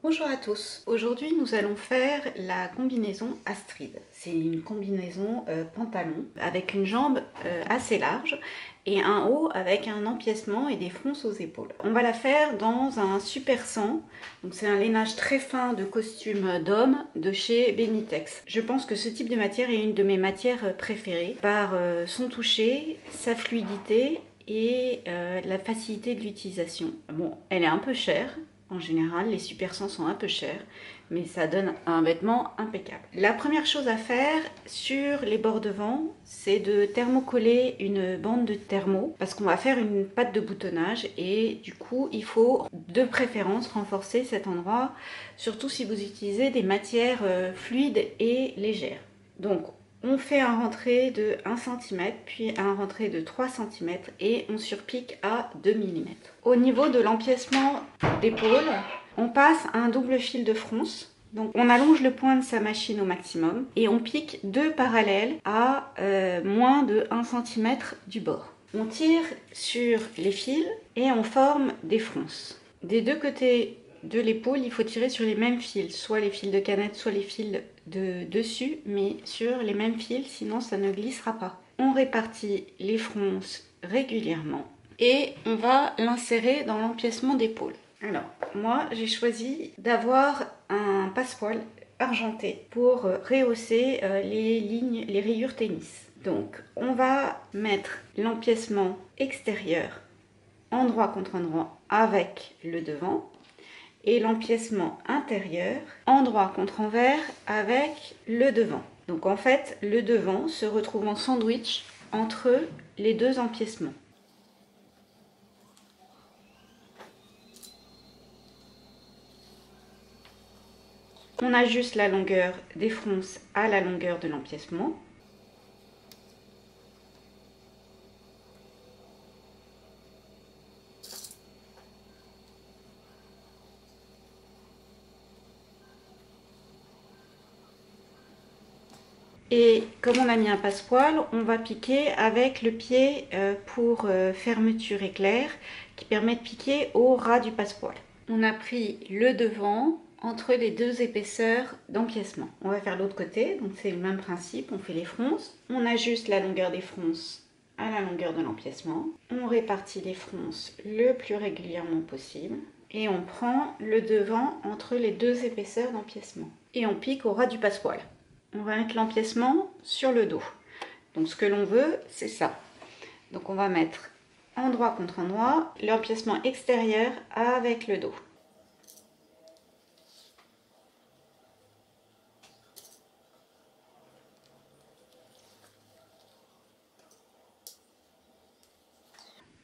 Bonjour à tous, aujourd'hui nous allons faire la combinaison Astrid. C'est une combinaison pantalon avec une jambe assez large et un haut avec un empiècement et des fronces aux épaules. On va la faire dans un Super 100, donc c'est un lainage très fin de costume d'homme de chez Benitex. Je pense que ce type de matière est une de mes matières préférées par son toucher, sa fluidité et la facilité de l'utilisation. Bon, elle est un peu chère. En général, les Super 100 sont un peu chers, mais ça donne un vêtement impeccable. La première chose à faire sur les bords devant, c'est de thermocoller une bande de thermo, parce qu'on va faire une pâte de boutonnage, et du coup, il faut de préférence renforcer cet endroit, surtout si vous utilisez des matières fluides et légères. Donc, on fait un rentré de 1 cm, puis un rentré de 3 cm et on surpique à 2 mm. Au niveau de l'empiècement d'épaule, on passe un double fil de fronce. Donc on allonge le point de sa machine au maximum et on pique deux parallèles à moins de 1 cm du bord. On tire sur les fils et on forme des fronces. Des deux côtés de l'épaule, il faut tirer sur les mêmes fils, soit les fils de canette, soit les fils de dessus, mais sur les mêmes fils, sinon ça ne glissera pas. On répartit les fronces régulièrement et on va l'insérer dans l'empiècement d'épaule. Alors, moi j'ai choisi d'avoir un passepoil argenté pour rehausser les lignes, les rayures tennis. Donc, on va mettre l'empiècement extérieur endroit contre endroit avec le devant et l'empiècement intérieur endroit contre envers avec le devant. Donc en fait, le devant se retrouve en sandwich entre les deux empiècements. On ajuste la longueur des fronces à la longueur de l'empiècement. Et comme on a mis un passepoil, on va piquer avec le pied pour fermeture éclair qui permet de piquer au ras du passepoil. On a pris le devant entre les deux épaisseurs d'empiècement. On va faire l'autre côté, donc c'est le même principe, on fait les fronces. On ajuste la longueur des fronces à la longueur de l'empiècement. On répartit les fronces le plus régulièrement possible. Et on prend le devant entre les deux épaisseurs d'empiècement. Et on pique au ras du passepoil. On va mettre l'empiècement sur le dos. Donc ce que l'on veut, c'est ça. Donc on va mettre endroit contre endroit l'empiècement extérieur avec le dos.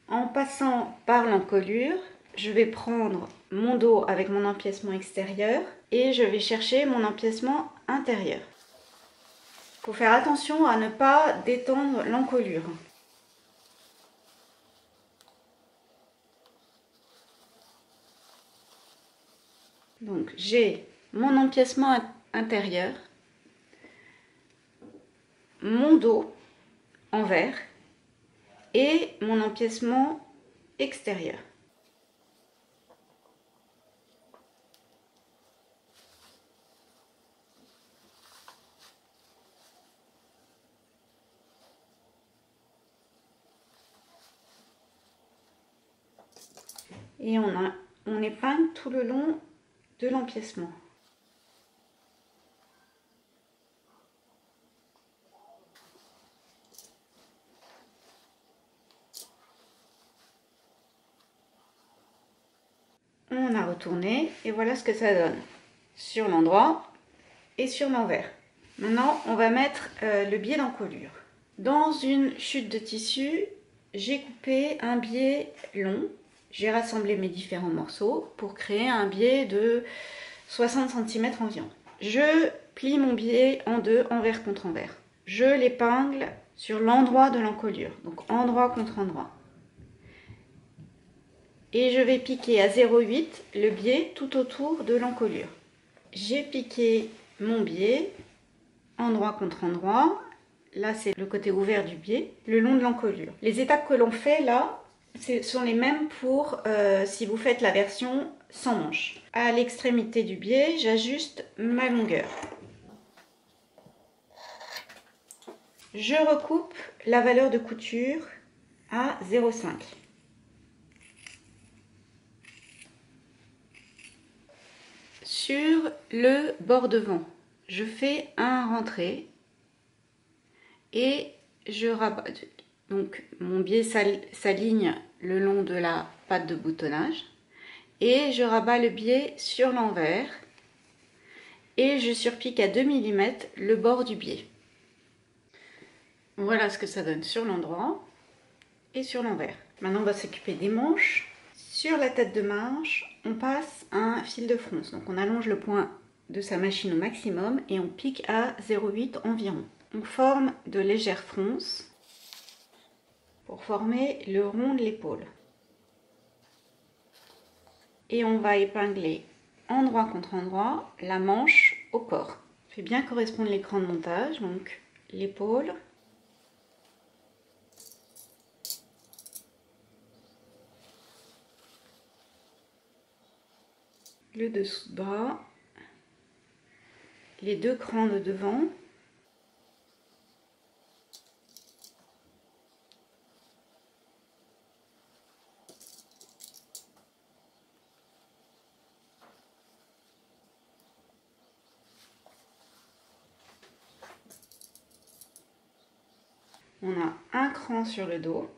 En passant par l'encolure, je vais prendre mon dos avec mon empiècement extérieur et je vais chercher mon empiècement intérieur. Il faut faire attention à ne pas détendre l'encolure. Donc j'ai mon empiècement intérieur, mon dos envers et mon empiècement extérieur. Et on épingle tout le long de l'empiècement. On a retourné et voilà ce que ça donne sur l'endroit et sur l'envers. Maintenant, on va mettre le biais d'encolure. Dans une chute de tissu, j'ai coupé un biais long. J'ai rassemblé mes différents morceaux pour créer un biais de 60 cm environ. Je plie mon biais en deux, envers contre envers. Je l'épingle sur l'endroit de l'encolure, donc endroit contre endroit. Et je vais piquer à 0,8 le biais tout autour de l'encolure. J'ai piqué mon biais endroit contre endroit. Là, c'est le côté ouvert du biais, le long de l'encolure. Les étapes que l'on fait là, Ce sont les mêmes pour si vous faites la version sans manche. À l'extrémité du biais, j'ajuste ma longueur. Je recoupe la valeur de couture à 0,5. Sur le bord devant, je fais un rentré et je rabats. Donc mon biais s'aligne le long de la patte de boutonnage et je rabats le biais sur l'envers et je surpique à 2 mm le bord du biais. Voilà ce que ça donne sur l'endroit et sur l'envers. Maintenant on va s'occuper des manches. Sur la tête de manche, on passe un fil de fronce. Donc on allonge le point de sa machine au maximum et on pique à 0,8 environ. On forme de légères fronces pour former le rond de l'épaule. Et on va épingler endroit contre endroit la manche au corps. Fait bien correspondre l'écran de montage, donc l'épaule, le dessous de bras, les deux crans de devant, on a un cran sur le dos.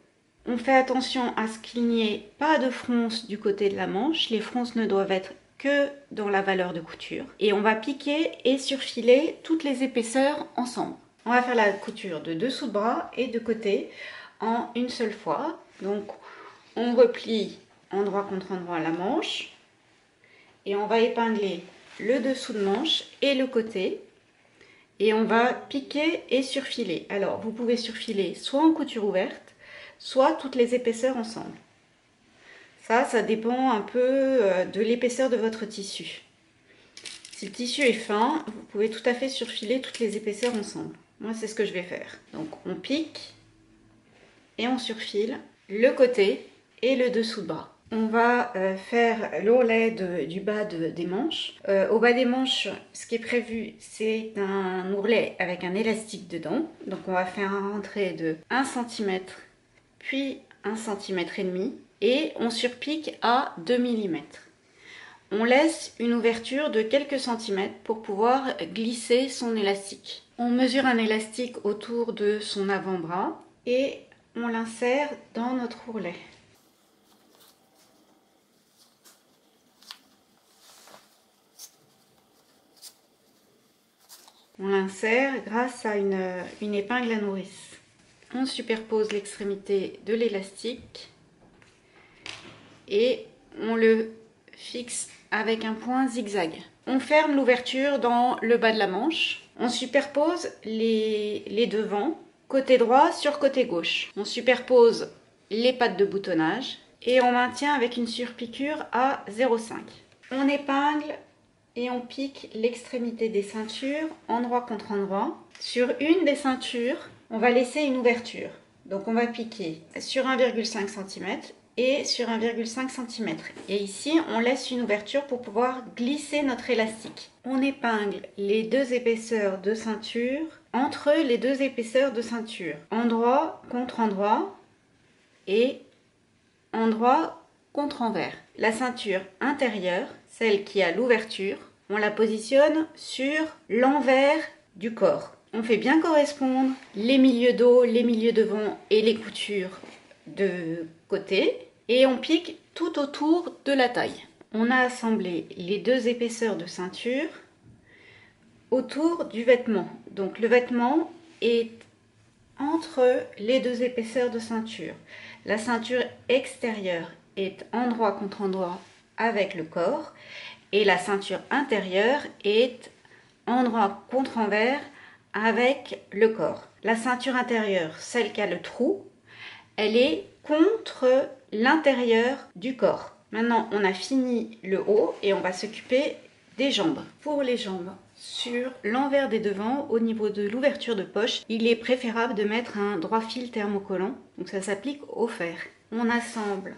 On fait attention à ce qu'il n'y ait pas de fronce du côté de la manche. Les fronces ne doivent être que dans la valeur de couture. Et on va piquer et surfiler toutes les épaisseurs ensemble. On va faire la couture de dessous de bras et de côté en une seule fois. Donc on replie endroit contre endroit la manche et on va épingler le dessous de manche et le côté. Et on va piquer et surfiler. Alors vous pouvez surfiler soit en couture ouverte, soit toutes les épaisseurs ensemble. Ça dépend un peu de l'épaisseur de votre tissu. Si le tissu est fin, vous pouvez tout à fait surfiler toutes les épaisseurs ensemble. Moi, c'est ce que je vais faire. Donc, on pique et on surfile le côté et le dessous de bras. On va faire l'ourlet du bas des manches. Au bas des manches, ce qui est prévu, c'est un ourlet avec un élastique dedans. Donc, on va faire un rentré de 1 cm, puis 1,5 cm et on surpique à 2 mm. On laisse une ouverture de quelques centimètres pour pouvoir glisser son élastique. On mesure un élastique autour de son avant-bras et on l'insère dans notre ourlet. On l'insère grâce à une épingle à nourrice. On superpose l'extrémité de l'élastique et on le fixe avec un point zigzag. On ferme l'ouverture dans le bas de la manche. On superpose les devants, côté droit sur côté gauche. On superpose les pattes de boutonnage et on maintient avec une surpiqûre à 0,5. On épingle et on pique l'extrémité des ceintures endroit contre endroit. Sur une des ceintures, on va laisser une ouverture. Donc on va piquer sur 1,5 cm et sur 1,5 cm. Et ici, on laisse une ouverture pour pouvoir glisser notre élastique. On épingle les deux épaisseurs de ceinture entre les deux épaisseurs de ceinture. Endroit contre endroit et endroit contre envers. La ceinture intérieure, celle qui a l'ouverture, on la positionne sur l'envers du corps. On fait bien correspondre les milieux dos, les milieux devant et les coutures de côté et on pique tout autour de la taille. On a assemblé les deux épaisseurs de ceinture autour du vêtement. Donc le vêtement est entre les deux épaisseurs de ceinture. La ceinture extérieure est endroit contre endroit avec le corps et la ceinture intérieure est endroit contre envers avec le corps. La ceinture intérieure, celle qui a le trou, elle est contre l'intérieur du corps. Maintenant, on a fini le haut et on va s'occuper des jambes. Pour les jambes, sur l'envers des devants, au niveau de l'ouverture de poche, il est préférable de mettre un droit fil thermocollant. Donc ça s'applique au fer. on assemble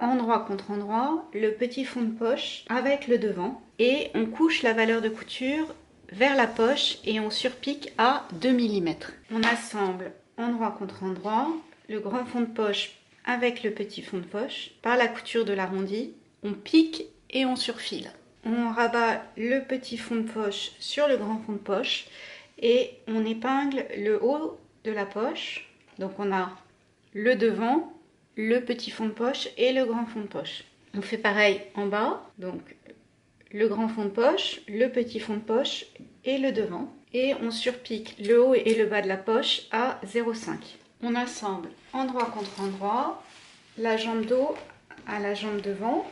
endroit contre endroit le petit fond de poche avec le devant et on couche la valeur de couture vers la poche et on surpique à 2 mm. On assemble endroit contre endroit le grand fond de poche avec le petit fond de poche par la couture de l'arrondi, on pique et on surfile. On rabat le petit fond de poche sur le grand fond de poche et on épingle le haut de la poche. Donc on a le devant, le petit fond de poche et le grand fond de poche. On fait pareil en bas, donc le grand fond de poche, le petit fond de poche et le devant. Et on surpique le haut et le bas de la poche à 0,5. On assemble endroit contre endroit la jambe d'eau à la jambe devant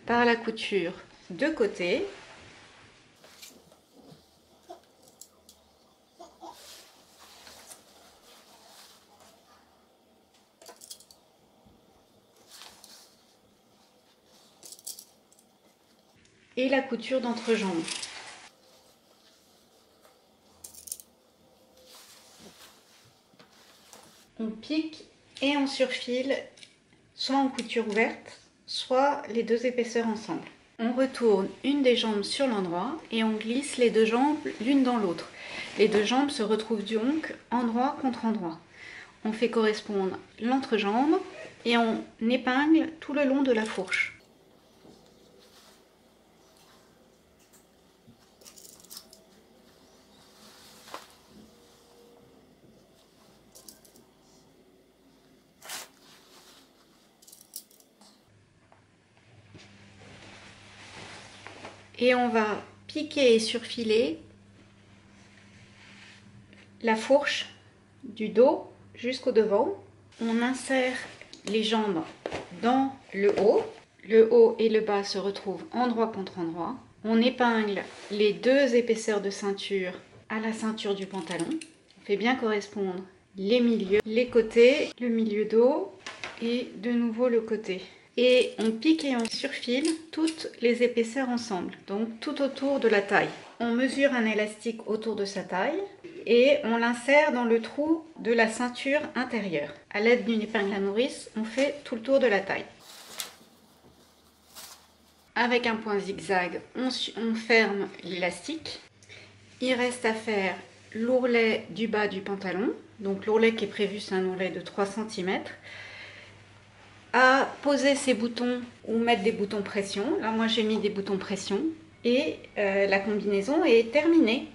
par la couture de côté. Et la couture d'entrejambe. On pique et on surfile, soit en couture ouverte, soit les deux épaisseurs ensemble. On retourne une des jambes sur l'endroit et on glisse les deux jambes l'une dans l'autre. Les deux jambes se retrouvent donc endroit contre endroit. On fait correspondre l'entrejambe et on épingle tout le long de la fourche. Et on va piquer et surfiler la fourche du dos jusqu'au devant. On insère les jambes dans le haut. Le haut et le bas se retrouvent endroit contre endroit. On épingle les deux épaisseurs de ceinture à la ceinture du pantalon. On fait bien correspondre les milieux, les côtés, le milieu dos et de nouveau le côté. Et on pique et on surfile toutes les épaisseurs ensemble, donc tout autour de la taille. On mesure un élastique autour de sa taille et on l'insère dans le trou de la ceinture intérieure. À l'aide d'une épingle à nourrice, on fait tout le tour de la taille. Avec un point zigzag, on ferme l'élastique. Il reste à faire l'ourlet du bas du pantalon. Donc l'ourlet qui est prévu, c'est un ourlet de 3 cm. À poser ses boutons ou mettre des boutons pression. Là, moi, j'ai mis des boutons pression. Et la combinaison est terminée.